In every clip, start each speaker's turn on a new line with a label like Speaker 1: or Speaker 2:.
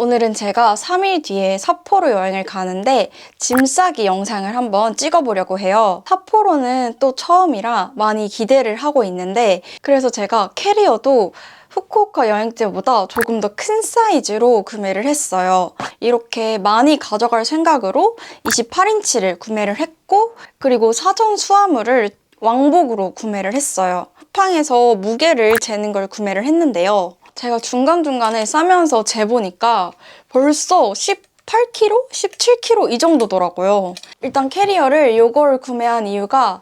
Speaker 1: 오늘은 제가 3일 뒤에 삿포로 여행을 가는데 짐 싸기 영상을 한번 찍어보려고 해요. 삿포로는 또 처음이라 많이 기대를 하고 있는데 그래서 제가 캐리어도 후쿠오카 여행 때보다 조금 더 큰 사이즈로 구매를 했어요. 이렇게 많이 가져갈 생각으로 28인치를 구매를 했고 그리고 사전 수화물을 왕복으로 구매를 했어요. 쿠팡에서 무게를 재는 걸 구매를 했는데요. 제가 중간중간에 싸면서 재보니까 벌써 18kg? 17kg 이 정도더라고요. 일단 캐리어를 이걸 구매한 이유가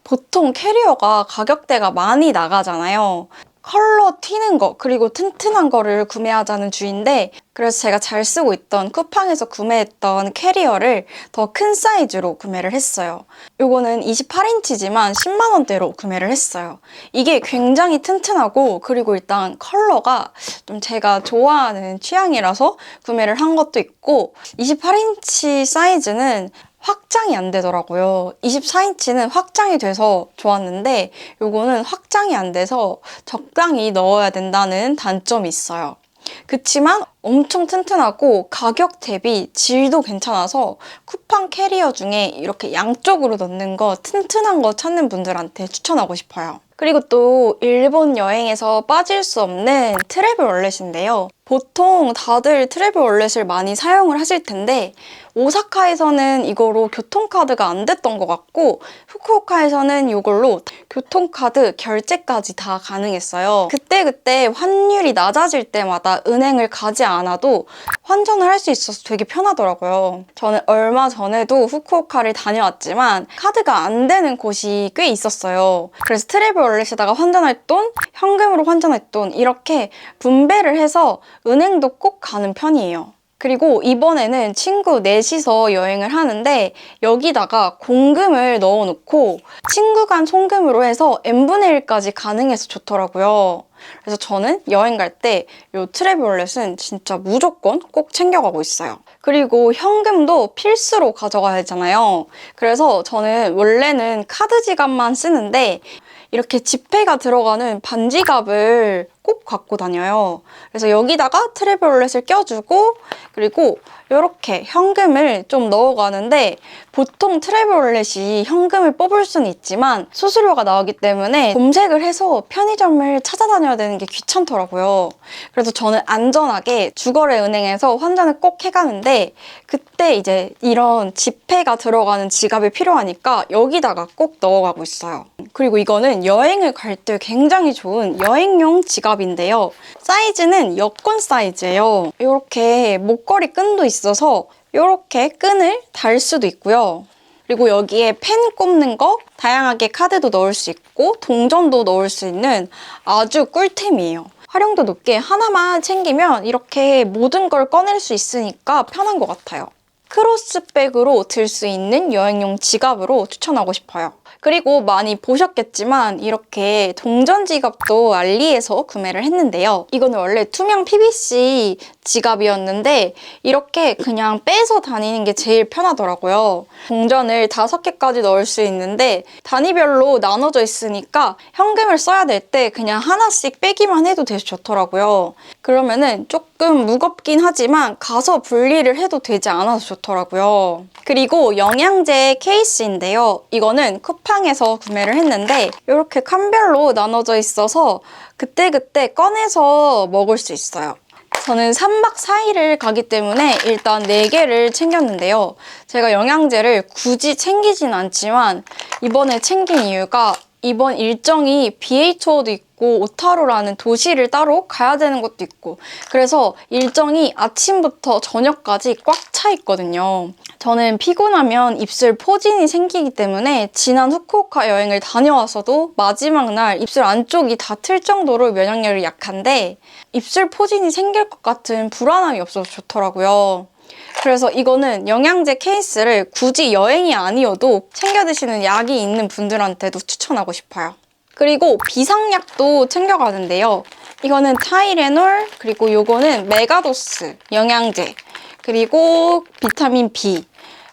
Speaker 1: 보통 캐리어가 가격대가 많이 나가잖아요. 컬러 튀는 거 그리고 튼튼한 거를 구매하자는 주의인데 그래서 제가 잘 쓰고 있던 쿠팡에서 구매했던 캐리어를 더 큰 사이즈로 구매를 했어요. 이거는 28인치지만 10만 원대로 구매를 했어요. 이게 굉장히 튼튼하고 그리고 일단 컬러가 좀 제가 좋아하는 취향이라서 구매를 한 것도 있고 28인치 사이즈는 확장이 안 되더라고요. 24인치는 확장이 돼서 좋았는데 이거는 확장이 안 돼서 적당히 넣어야 된다는 단점이 있어요. 그치만 엄청 튼튼하고 가격 대비 질도 괜찮아서 쿠팡 캐리어 중에 이렇게 양쪽으로 넣는 거 튼튼한 거 찾는 분들한테 추천하고 싶어요. 그리고 또 일본 여행에서 빠질 수 없는 트래블 월렛인데요. 보통 다들 트래블 월렛을 많이 사용을 하실 텐데 오사카에서는 이거로 교통카드가 안 됐던 것 같고 후쿠오카에서는 이걸로 교통카드 결제까지 다 가능했어요. 그때그때 환율이 낮아질 때마다 은행을 가지 않아도 환전을 할 수 있어서 되게 편하더라고요. 저는 얼마 전에도 후쿠오카를 다녀왔지만 카드가 안 되는 곳이 꽤 있었어요. 그래서 트래블 월렛에다가 환전할 돈, 현금으로 환전할 돈 이렇게 분배를 해서 은행도 꼭 가는 편이에요. 그리고 이번에는 친구 넷이서 여행을 하는데 여기다가 공금을 넣어놓고 친구 간 송금으로 해서 n분의 1까지 가능해서 좋더라고요. 그래서 저는 여행 갈 때 이 트래블 월렛은 진짜 무조건 꼭 챙겨가고 있어요. 그리고 현금도 필수로 가져가야 하잖아요. 그래서 저는 원래는 카드 지갑만 쓰는데 이렇게 지폐가 들어가는 반지갑을 꼭 갖고 다녀요. 그래서 여기다가 트래블 월렛을 껴주고 그리고 이렇게 현금을 좀 넣어가는데 보통 트래블 월렛이 현금을 뽑을 수는 있지만 수수료가 나오기 때문에 검색을 해서 편의점을 찾아다녀야 되는 게 귀찮더라고요. 그래서 저는 안전하게 주거래 은행에서 환전을 꼭 해가는데 그때 이제 이런 지폐가 들어가는 지갑이 필요하니까 여기다가 꼭 넣어가고 있어요. 그리고 이거는 여행을 갈 때 굉장히 좋은 여행용 지갑인데요. 사이즈는 여권 사이즈예요. 이렇게 목걸이 끈도 있어서 이렇게 끈을 달 수도 있고요. 그리고 여기에 펜 꼽는 거, 다양하게 카드도 넣을 수 있고 동전도 넣을 수 있는 아주 꿀템이에요. 활용도 높게 하나만 챙기면 이렇게 모든 걸 꺼낼 수 있으니까 편한 것 같아요. 크로스백으로 들 수 있는 여행용 지갑으로 추천하고 싶어요. 그리고 많이 보셨겠지만 이렇게 동전 지갑도 알리에서 구매를 했는데요. 이거는 원래 투명 PVC 지갑이었는데 이렇게 그냥 빼서 다니는 게 제일 편하더라고요. 동전을 5개까지 넣을 수 있는데 단위별로 나눠져 있으니까 현금을 써야 될 때 그냥 하나씩 빼기만 해도 되게 좋더라고요. 그러면은 조금 무겁긴 하지만 가서 분리를 해도 되지 않아서 좋더라고요. 그리고 영양제 케이스인데요. 이거는 쿠팡에서 구매를 했는데 이렇게 칸별로 나눠져 있어서 그때그때 꺼내서 먹을 수 있어요. 저는 3박 4일을 가기 때문에 일단 4개를 챙겼는데요. 제가 영양제를 굳이 챙기진 않지만 이번에 챙긴 이유가 이번 일정이 BHO도 있고 오타루라는 도시를 따로 가야 되는 것도 있고 그래서 일정이 아침부터 저녁까지 꽉 차 있거든요. 저는 피곤하면 입술 포진이 생기기 때문에 지난 후쿠오카 여행을 다녀와서도 마지막 날 입술 안쪽이 다 틀 정도로 면역력이 약한데 입술 포진이 생길 것 같은 불안함이 없어서 좋더라고요. 그래서 이거는 영양제 케이스를 굳이 여행이 아니어도 챙겨 드시는 약이 있는 분들한테도 추천하고 싶어요. 그리고 비상약도 챙겨가는데요. 이거는 타이레놀, 그리고 요거는 메가도스 영양제, 그리고 비타민 B.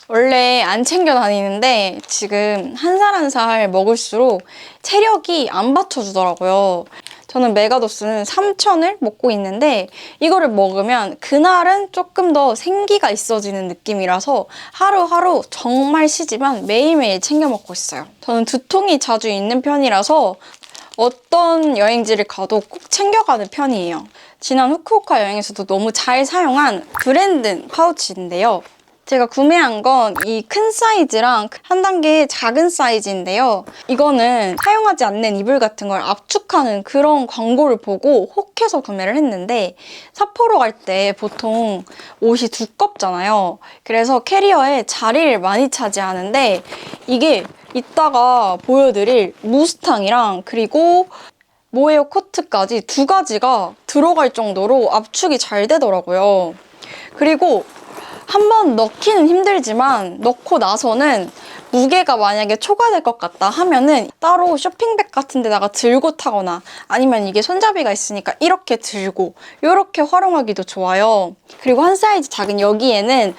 Speaker 1: 원래 안 챙겨 다니는데 지금 한 살 한 살 먹을수록 체력이 안 받쳐주더라고요. 저는 메가도스는 3000을 먹고 있는데 이거를 먹으면 그날은 조금 더 생기가 있어지는 느낌이라서 하루하루 정말 쉬지만 매일매일 챙겨 먹고 있어요. 저는 두통이 자주 있는 편이라서 어떤 여행지를 가도 꼭 챙겨가는 편이에요. 지난 후쿠오카 여행에서도 너무 잘 사용한 브랜든 파우치인데요. 제가 구매한 건 이 큰 사이즈랑 한 단계 작은 사이즈인데요. 이거는 사용하지 않는 이불 같은 걸 압축하는 그런 광고를 보고 혹해서 구매를 했는데 삿포로 갈 때 보통 옷이 두껍잖아요. 그래서 캐리어에 자리를 많이 차지하는데 이게 이따가 보여드릴 무스탕이랑 그리고 모헤어 코트까지 두 가지가 들어갈 정도로 압축이 잘 되더라고요. 그리고 한번 넣기는 힘들지만 넣고 나서는 무게가 만약에 초과될 것 같다 하면은 따로 쇼핑백 같은 데다가 들고 타거나 아니면 이게 손잡이가 있으니까 이렇게 들고 이렇게 활용하기도 좋아요. 그리고 한 사이즈 작은 여기에는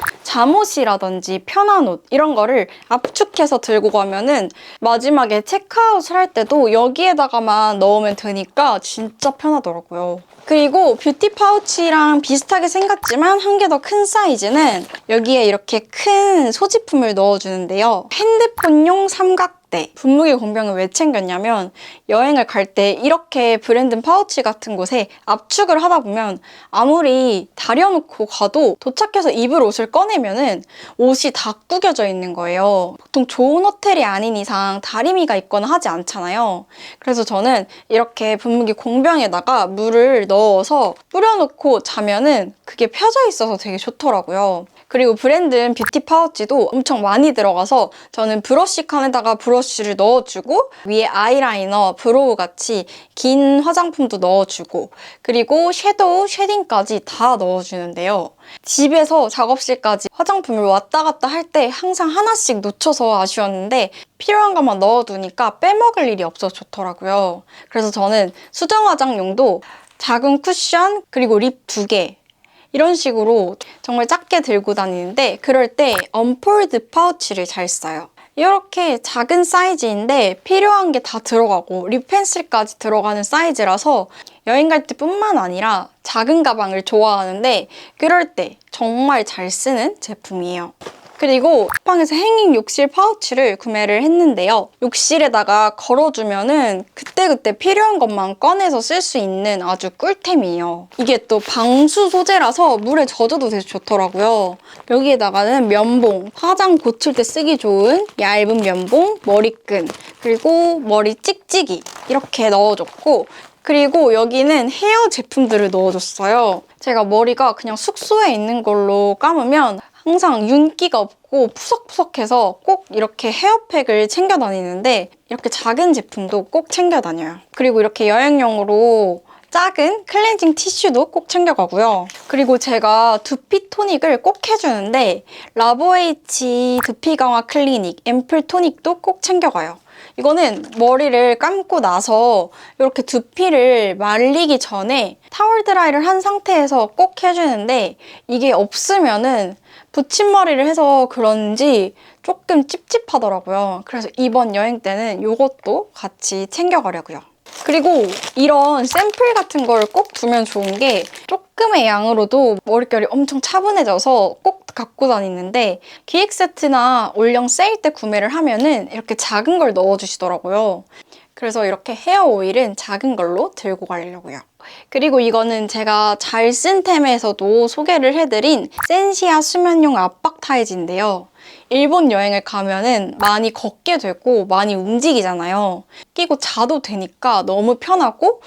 Speaker 1: 잠옷이라든지 편한 옷 이런 거를 압축해서 들고 가면은 마지막에 체크아웃을 할 때도 여기에다가만 넣으면 되니까 진짜 편하더라고요. 그리고 뷰티 파우치랑 비슷하게 생겼지만 한 개 더 큰 사이즈는 여기에 이렇게 큰 소지품을 넣어주는데요. 핸드폰용 삼각대. 분무기 공병을 왜 챙겼냐면 여행을 갈 때 이렇게 브랜드 파우치 같은 곳에 압축을 하다 보면 아무리 다려놓고 가도 도착해서 입을 옷을 꺼내면은 옷이 다 구겨져 있는 거예요. 보통 좋은 호텔이 아닌 이상 다리미가 있거나 하지 않잖아요. 그래서 저는 이렇게 분무기 공병에다가 물을 넣어서 뿌려놓고 자면은 그게 펴져 있어서 되게 좋더라고요. 그리고 브랜드 뷰티 파우치도 엄청 많이 들어가서 저는 브러쉬 칸에다가 브러쉬를 넣어주고 위에 아이라이너, 브로우 같이 긴 화장품도 넣어주고 그리고 섀도우, 쉐딩까지 다 넣어주는데요. 집에서 작업실까지 화장품을 왔다 갔다 할 때 항상 하나씩 놓쳐서 아쉬웠는데 필요한 것만 넣어두니까 빼먹을 일이 없어서 좋더라고요. 그래서 저는 수정 화장용도 작은 쿠션 그리고 립 2개 이런 식으로 정말 작게 들고 다니는데 그럴 때 언폴드 파우치를 잘 써요. 이렇게 작은 사이즈인데 필요한 게 다 들어가고 립 펜슬까지 들어가는 사이즈라서 여행 갈 때뿐만 아니라 작은 가방을 좋아하는데 그럴 때 정말 잘 쓰는 제품이에요. 그리고 쿠팡에서 행잉 욕실 파우치를 구매를 했는데요. 욕실에다가 걸어주면은 그때그때 필요한 것만 꺼내서 쓸 수 있는 아주 꿀템이에요. 이게 또 방수 소재라서 물에 젖어도 되게 좋더라고요. 여기에다가는 면봉, 화장 고칠 때 쓰기 좋은 얇은 면봉, 머리끈, 그리고 머리 찍찍이 이렇게 넣어줬고 그리고 여기는 헤어 제품들을 넣어줬어요. 제가 머리가 그냥 숙소에 있는 걸로 감으면 항상 윤기가 없고 푸석푸석해서 꼭 이렇게 헤어팩을 챙겨 다니는데 이렇게 작은 제품도 꼭 챙겨 다녀요. 그리고 이렇게 여행용으로 작은 클렌징 티슈도 꼭 챙겨가고요. 그리고 제가 두피 토닉을 꼭 해주는데 라보에이치 두피 강화 클리닉 앰플 토닉도 꼭 챙겨가요. 이거는 머리를 감고 나서 이렇게 두피를 말리기 전에 타월 드라이를 한 상태에서 꼭 해주는데 이게 없으면은 붙임머리를 해서 그런지 조금 찝찝하더라고요. 그래서 이번 여행 때는 이것도 같이 챙겨가려고요. 그리고 이런 샘플 같은 걸 꼭 두면 좋은 게 조금의 양으로도 머릿결이 엄청 차분해져서 꼭 갖고 다니는데 기획 세트나 올영 세일 때 구매를 하면은 이렇게 작은 걸 넣어주시더라고요. 그래서 이렇게 헤어 오일은 작은 걸로 들고 가려고요. 그리고 이거는 제가 잘 쓴 템에서도 소개를 해드린 센시아 수면용 압박 타이즈인데요. 일본 여행을 가면은 많이 걷게 되고 많이 움직이잖아요. 끼고 자도 되니까 너무 편하고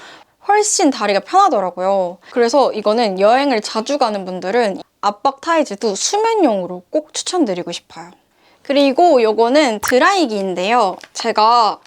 Speaker 1: 훨씬 다리가 편하더라고요. 그래서 이거는 여행을 자주 가는 분들은 압박 타이즈도 수면용으로 꼭 추천드리고 싶어요. 그리고 이거는 드라이기인데요. 제가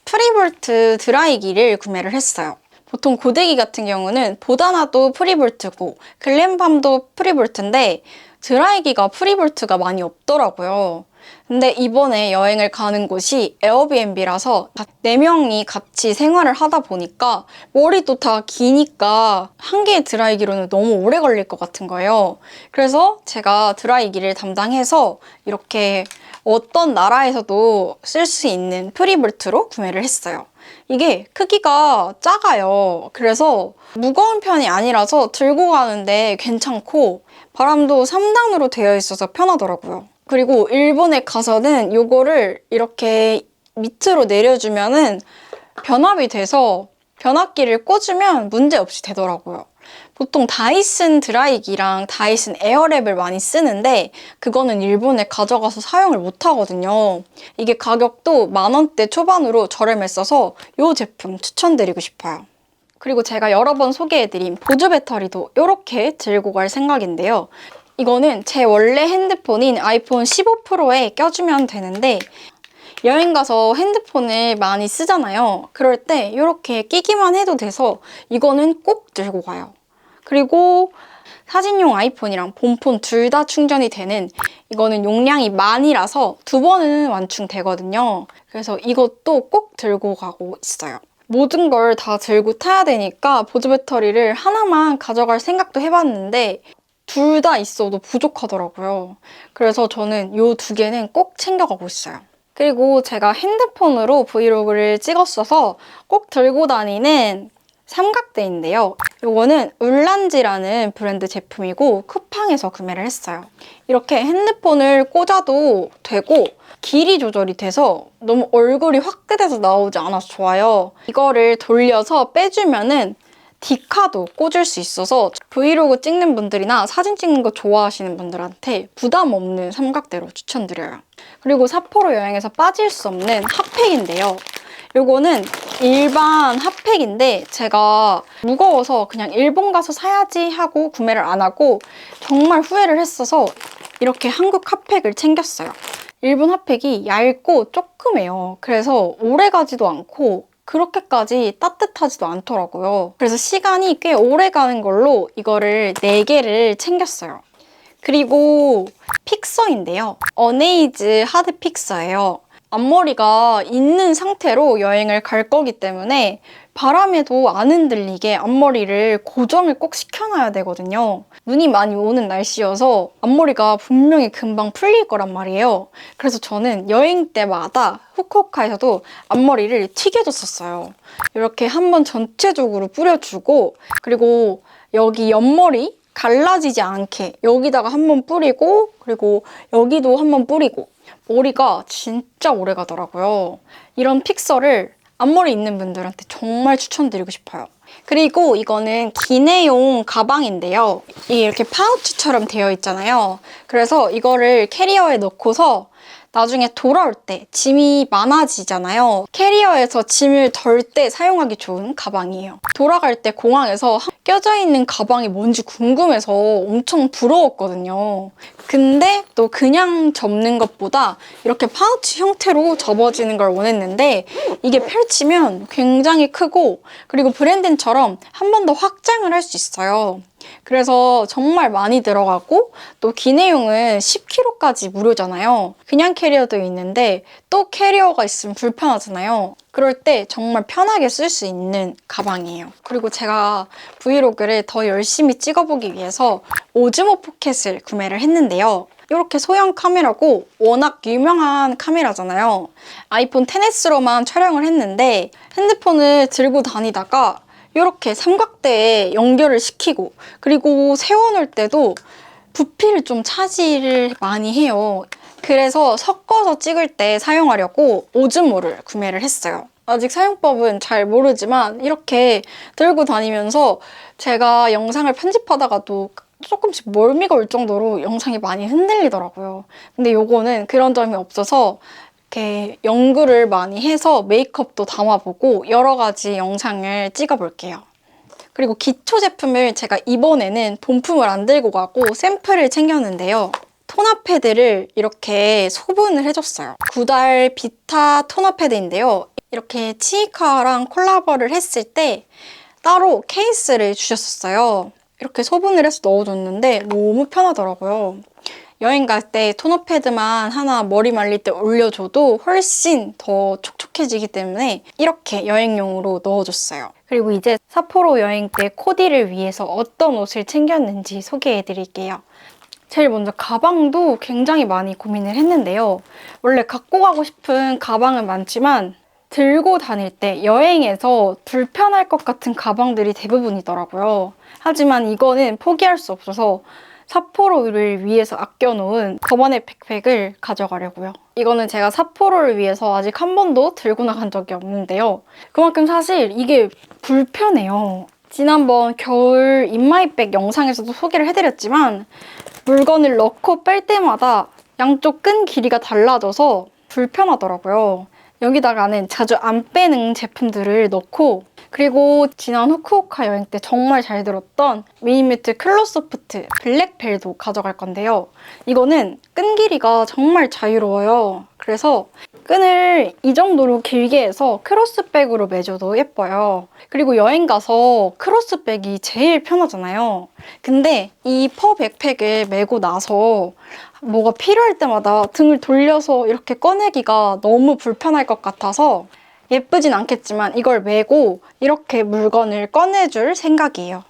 Speaker 1: 프리볼트 드라이기를 구매를 했어요. 보통 고데기 같은 경우는 보다나도 프리볼트고 글램팜도 프리볼트인데 드라이기가 프리볼트가 많이 없더라고요. 근데 이번에 여행을 가는 곳이 에어비앤비라서 4명이 같이 생활을 하다 보니까 머리도 다 기니까 한 개의 드라이기로는 너무 오래 걸릴 것 같은 거예요. 그래서 제가 드라이기를 담당해서 이렇게 어떤 나라에서도 쓸 수 있는 프리볼트로 구매를 했어요. 이게 크기가 작아요. 그래서 무거운 편이 아니라서 들고 가는데 괜찮고 바람도 3단으로 되어 있어서 편하더라고요. 그리고 일본에 가서는 이거를 이렇게 밑으로 내려주면은 변압이 돼서 변압기를 꽂으면 문제없이 되더라고요. 보통 다이슨 드라이기랑 다이슨 에어랩을 많이 쓰는데 그거는 일본에 가져가서 사용을 못 하거든요. 이게 가격도 10,000원대 초반으로 저렴했어서 이 제품 추천드리고 싶어요. 그리고 제가 여러 번 소개해드린 보조 배터리도 이렇게 들고 갈 생각인데요. 이거는 제 원래 핸드폰인 아이폰 15 프로에 껴주면 되는데 여행 가서 핸드폰을 많이 쓰잖아요. 그럴 때 이렇게 끼기만 해도 돼서 이거는 꼭 들고 가요. 그리고 사진용 아이폰이랑 본폰 둘 다 충전이 되는 이거는 용량이 만이라서 2번은 완충되거든요. 그래서 이것도 꼭 들고 가고 있어요. 모든 걸 다 들고 타야 되니까 보조 배터리를 하나만 가져갈 생각도 해봤는데 둘 다 있어도 부족하더라고요. 그래서 저는 이 2개는 꼭 챙겨가고 있어요. 그리고 제가 핸드폰으로 브이로그를 찍었어서 꼭 들고 다니는 삼각대인데요. 이거는 울란지라는 브랜드 제품이고 쿠팡에서 구매를 했어요. 이렇게 핸드폰을 꽂아도 되고 길이 조절이 돼서 너무 얼굴이 확대돼서 나오지 않아서 좋아요. 이거를 돌려서 빼주면은 디카도 꽂을 수 있어서 브이로그 찍는 분들이나 사진 찍는 거 좋아하시는 분들한테 부담 없는 삼각대로 추천드려요. 그리고 삿포로 여행에서 빠질 수 없는 핫팩인데요. 이거는 일반 핫팩인데 제가 무거워서 그냥 일본 가서 사야지 하고 구매를 안 하고 정말 후회를 했어서 이렇게 한국 핫팩을 챙겼어요. 일본 핫팩이 얇고 조그매요. 그래서 오래 가지도 않고 그렇게까지 따뜻하지도 않더라고요. 그래서 시간이 꽤 오래 가는 걸로 이거를 4개를 챙겼어요. 그리고 픽서인데요. 어네이즈 하드 픽서예요. 앞머리가 있는 상태로 여행을 갈 거기 때문에 바람에도 안 흔들리게 앞머리를 고정을 꼭 시켜놔야 되거든요. 눈이 많이 오는 날씨여서 앞머리가 분명히 금방 풀릴 거란 말이에요. 그래서 저는 여행 때마다 후쿠오카에서도 앞머리를 튀겨줬었어요. 이렇게 한번 전체적으로 뿌려주고 그리고 여기 옆머리 갈라지지 않게 여기다가 한번 뿌리고 그리고 여기도 한번 뿌리고 머리가 진짜 오래 가더라고요. 이런 픽서를 앞머리 있는 분들한테 정말 추천드리고 싶어요. 그리고 이거는 기내용 가방인데요. 이게 이렇게 파우치처럼 되어 있잖아요. 그래서 이거를 캐리어에 넣고서 나중에 돌아올 때 짐이 많아지잖아요. 캐리어에서 짐을 덜 때 사용하기 좋은 가방이에요. 돌아갈 때 공항에서 껴져 있는 가방이 뭔지 궁금해서 엄청 부러웠거든요. 근데 또 그냥 접는 것보다 이렇게 파우치 형태로 접어지는 걸 원했는데 이게 펼치면 굉장히 크고 그리고 브랜든처럼 한 번 더 확장을 할 수 있어요. 그래서 정말 많이 들어가고 또 기내용은 10kg까지 무료잖아요. 그냥 캐리어도 있는데 또 캐리어가 있으면 불편하잖아요. 그럴 때 정말 편하게 쓸 수 있는 가방이에요. 그리고 제가 브이로그를 더 열심히 찍어보기 위해서 오즈모 포켓을 구매를 했는데요. 이렇게 소형 카메라고 워낙 유명한 카메라잖아요. 아이폰 XS로만 촬영을 했는데 핸드폰을 들고 다니다가 이렇게 삼각대에 연결을 시키고 그리고 세워놓을 때도 부피를 좀 차지를 많이 해요. 그래서 섞어서 찍을 때 사용하려고 오즈모를 구매를 했어요. 아직 사용법은 잘 모르지만 이렇게 들고 다니면서 제가 영상을 편집하다가도 조금씩 멀미가 올 정도로 영상이 많이 흔들리더라고요. 근데 요거는 그런 점이 없어서 이렇게 연구를 많이 해서 메이크업도 담아보고 여러 가지 영상을 찍어볼게요. 그리고 기초 제품을 제가 이번에는 본품을 안 들고 가고 샘플을 챙겼는데요. 토너 패드를 이렇게 소분을 해줬어요. 구달 비타 토너 패드인데요. 이렇게 치이카랑 콜라보를 했을 때 따로 케이스를 주셨었어요. 이렇게 소분을 해서 넣어줬는데 너무 편하더라고요. 여행 갈 때 토너 패드만 하나 머리 말릴 때 올려줘도 훨씬 더 촉촉해지기 때문에 이렇게 여행용으로 넣어줬어요. 그리고 이제 삿포로 여행 때 코디를 위해서 어떤 옷을 챙겼는지 소개해드릴게요. 제일 먼저 가방도 굉장히 많이 고민을 했는데요. 원래 갖고 가고 싶은 가방은 많지만 들고 다닐 때 여행에서 불편할 것 같은 가방들이 대부분이더라고요. 하지만 이거는 포기할 수 없어서 삿포로를 위해서 아껴놓은 더바넷 백팩을 가져가려고요. 이거는 제가 삿포로를 위해서 아직 한 번도 들고 나간 적이 없는데요. 그만큼 사실 이게 불편해요. 지난번 겨울 인마이백 영상에서도 소개를 해드렸지만 물건을 넣고 뺄 때마다 양쪽 끈 길이가 달라져서 불편하더라고요. 여기다가는 자주 안 빼는 제품들을 넣고, 그리고 지난 후쿠오카 여행 때 정말 잘 들었던 미니뮤트 클로소프트 블랙벨도 가져갈 건데요. 이거는 끈 길이가 정말 자유로워요. 그래서 끈을 이 정도로 길게 해서 크로스백으로 매줘도 예뻐요. 그리고 여행 가서 크로스백이 제일 편하잖아요. 근데 이 퍼 백팩을 메고 나서 뭐가 필요할 때마다 등을 돌려서 이렇게 꺼내기가 너무 불편할 것 같아서 예쁘진 않겠지만 이걸 메고 이렇게 물건을 꺼내줄 생각이에요.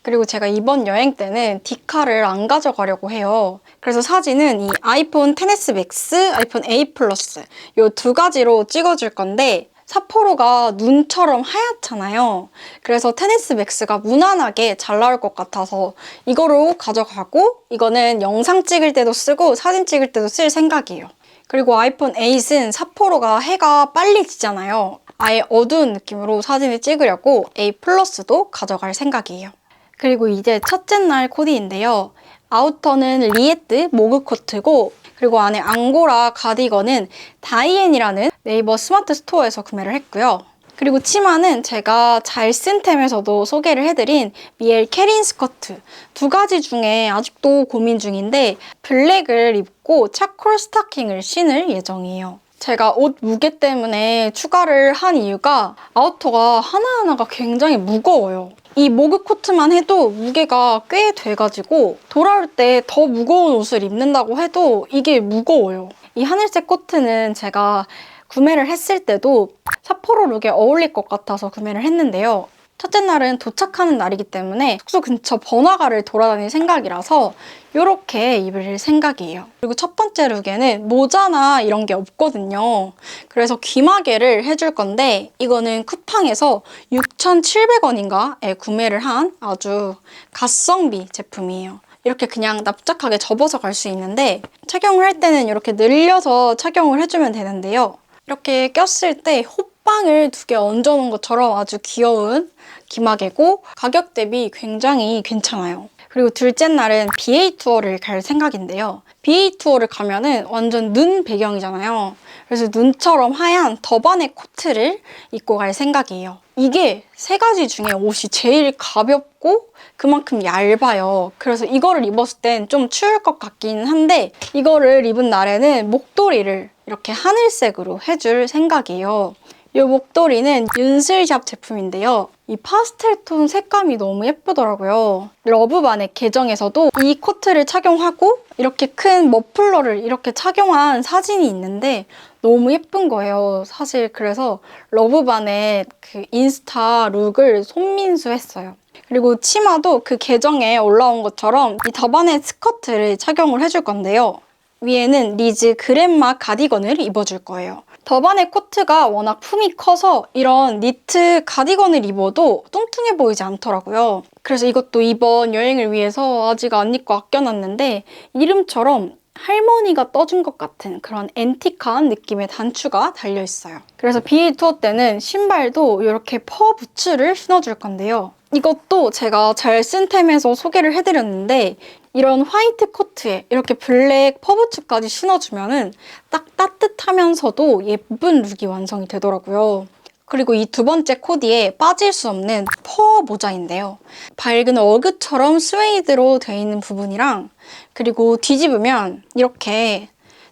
Speaker 1: 그리고 제가 이번 여행 때는 디카를 안 가져가려고 해요. 그래서 사진은 이 아이폰 XS 맥스, 아이폰 A 플러스 이 두 가지로 찍어줄 건데 삿포로가 눈처럼 하얗잖아요. 그래서 XS 맥스가 무난하게 잘 나올 것 같아서 이거로 가져가고, 이거는 영상 찍을 때도 쓰고 사진 찍을 때도 쓸 생각이에요. 그리고 아이폰 8은 삿포로가 해가 빨리 지잖아요. 아예 어두운 느낌으로 사진을 찍으려고 A 플러스도 가져갈 생각이에요. 그리고 이제 첫째 날 코디인데요. 아우터는 리에트 모그 코트고, 그리고 안에 앙고라 가디건은 다이앤이라는 네이버 스마트 스토어에서 구매를 했고요. 그리고 치마는 제가 잘 쓴 템에서도 소개를 해드린 미엘 캐린 스커트 두 가지 중에 아직도 고민 중인데 블랙을 입고 차콜 스타킹을 신을 예정이에요. 제가 옷 무게 때문에 추가를 한 이유가 아우터가 하나하나가 굉장히 무거워요. 이 모그 코트만 해도 무게가 꽤 돼가지고 돌아올 때 더 무거운 옷을 입는다고 해도 이게 무거워요. 이 하늘색 코트는 제가 구매를 했을 때도 삿포로 룩에 어울릴 것 같아서 구매를 했는데요. 첫째 날은 도착하는 날이기 때문에 숙소 근처 번화가를 돌아다닐 생각이라서 이렇게 입을 생각이에요. 그리고 첫 번째 룩에는 모자나 이런 게 없거든요. 그래서 귀마개를 해줄 건데 이거는 쿠팡에서 6,700원인가에 구매를 한 아주 가성비 제품이에요. 이렇게 그냥 납작하게 접어서 갈 수 있는데 착용을 할 때는 이렇게 늘려서 착용을 해주면 되는데요. 이렇게 꼈을 때 호빵을 두 개 얹어놓은 것처럼 아주 귀여운 귀마개고 가격 대비 굉장히 괜찮아요. 그리고 둘째 날은 BA 투어를 갈 생각인데요. BA 투어를 가면은 완전 눈 배경이잖아요. 그래서 눈처럼 하얀 더바넷 코트를 입고 갈 생각이에요. 이게 세 가지 중에 옷이 제일 가볍고 그만큼 얇아요. 그래서 이거를 입었을 땐 좀 추울 것 같긴 한데 이거를 입은 날에는 목도리를 이렇게 하늘색으로 해줄 생각이에요. 이 목도리는 윤슬샵 제품인데요. 이 파스텔 톤 색감이 너무 예쁘더라고요. 러브반의 계정에서도 이 코트를 착용하고 이렇게 큰 머플러를 이렇게 착용한 사진이 있는데 너무 예쁜 거예요. 사실 그래서 러브반의 그 인스타 룩을 손민수했어요. 그리고 치마도 그 계정에 올라온 것처럼 이 더바넷 스커트를 착용을 해줄 건데요. 위에는 리즈 그랜마 가디건을 입어줄 거예요. 더바넷 코트가 워낙 품이 커서 이런 니트 가디건을 입어도 뚱뚱해 보이지 않더라고요. 그래서 이것도 이번 여행을 위해서 아직 안 입고 아껴놨는데 이름처럼 할머니가 떠준 것 같은 그런 앤틱한 느낌의 단추가 달려있어요. 그래서 BA 투어 때는 신발도 이렇게 퍼 부츠를 신어줄 건데요. 이것도 제가 잘 쓴 템에서 소개를 해드렸는데 이런 화이트 코트에 이렇게 블랙 퍼부츠까지 신어주면은 딱 따뜻하면서도 예쁜 룩이 완성이 되더라고요. 그리고 이 두 번째 코디에 빠질 수 없는 퍼 모자인데요. 밝은 어그처럼 스웨이드로 되어 있는 부분이랑 그리고 뒤집으면 이렇게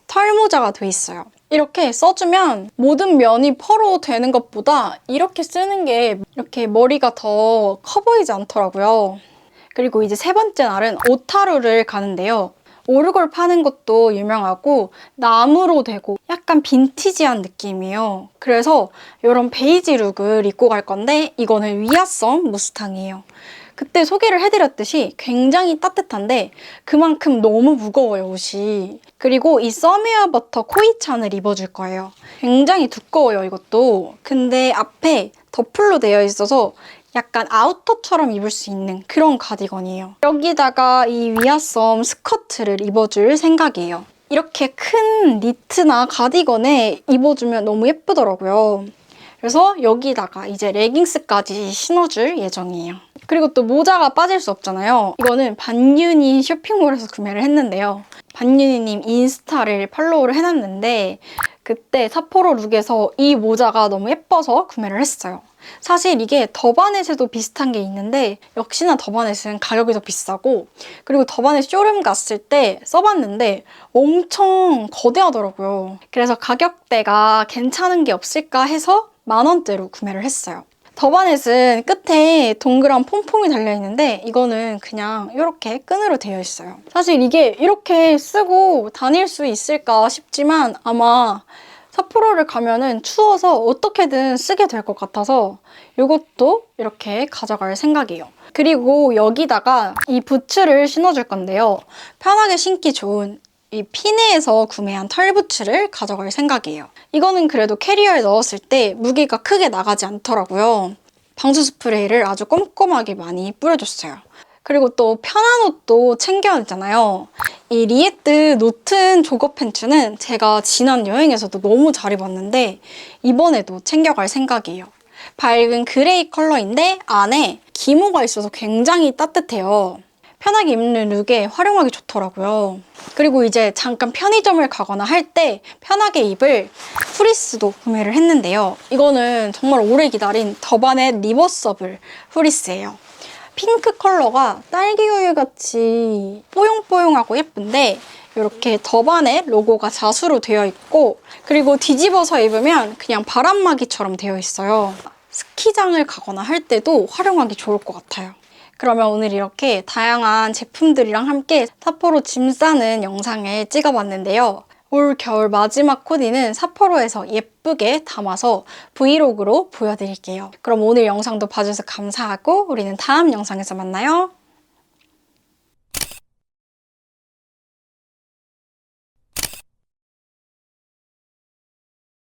Speaker 1: 털 모자가 돼 있어요. 이렇게 써주면 모든 면이 퍼로 되는 것보다 이렇게 쓰는 게 이렇게 머리가 더 커 보이지 않더라고요. 그리고 이제 세 번째 날은 오타루를 가는데요. 오르골 파는 것도 유명하고 나무로 되고 약간 빈티지한 느낌이에요. 그래서 이런 베이지 룩을 입고 갈 건데 이거는 위아썸 무스탕이에요. 그때 소개를 해드렸듯이 굉장히 따뜻한데 그만큼 너무 무거워요, 옷이. 그리고 이 서미어 버터 코이찬을 입어줄 거예요. 굉장히 두꺼워요, 이것도. 근데 앞에 더플로 되어 있어서 약간 아우터처럼 입을 수 있는 그런 가디건이에요. 여기다가 이 위아섬 스커트를 입어줄 생각이에요. 이렇게 큰 니트나 가디건에 입어주면 너무 예쁘더라고요. 그래서 여기다가 이제 레깅스까지 신어줄 예정이에요. 그리고 또 모자가 빠질 수 없잖아요. 이거는 반윤이 쇼핑몰에서 구매를 했는데요. 반윤이님 인스타를 팔로우를 해놨는데 그때 삿포로 룩에서 이 모자가 너무 예뻐서 구매를 했어요. 사실 이게 더바넷에도 비슷한 게 있는데 역시나 더바넷은 가격이 더 비싸고 그리고 더바넷 쇼룸 갔을 때 써봤는데 엄청 거대하더라고요. 그래서 가격대가 괜찮은 게 없을까 해서 10,000원대로 구매를 했어요. 더바넷은 끝에 동그란 폼폼이 달려있는데 이거는 그냥 이렇게 끈으로 되어 있어요. 사실 이게 이렇게 쓰고 다닐 수 있을까 싶지만 아마 삿포로를 가면은 추워서 어떻게든 쓰게 될 것 같아서 이것도 이렇게 가져갈 생각이에요. 그리고 여기다가 이 부츠를 신어줄 건데요. 편하게 신기 좋은 이 피네에서 구매한 털부츠를 가져갈 생각이에요. 이거는 그래도 캐리어에 넣었을 때 무게가 크게 나가지 않더라고요. 방수 스프레이를 아주 꼼꼼하게 많이 뿌려줬어요. 그리고 또 편한 옷도 챙겨야 되잖아요. 이 리에트 노튼 조거 팬츠는 제가 지난 여행에서도 너무 잘 입었는데 이번에도 챙겨갈 생각이에요. 밝은 그레이 컬러인데 안에 기모가 있어서 굉장히 따뜻해요. 편하게 입는 룩에 활용하기 좋더라고요. 그리고 이제 잠깐 편의점을 가거나 할 때 편하게 입을 후리스도 구매를 했는데요. 이거는 정말 오래 기다린 더바넷 리버서블 후리스예요. 핑크 컬러가 딸기 우유 같이 뽀용뽀용하고 예쁜데 이렇게 더바넷 로고가 자수로 되어 있고 그리고 뒤집어서 입으면 그냥 바람막이처럼 되어 있어요. 스키장을 가거나 할 때도 활용하기 좋을 것 같아요. 그러면 오늘 이렇게 다양한 제품들이랑 함께 삿포로 짐 싸는 영상을 찍어봤는데요. 올 겨울 마지막 코디는 삿포로에서 예쁘게 담아서 브이로그로 보여드릴게요. 그럼 오늘 영상도 봐주셔서 감사하고 우리는 다음 영상에서 만나요.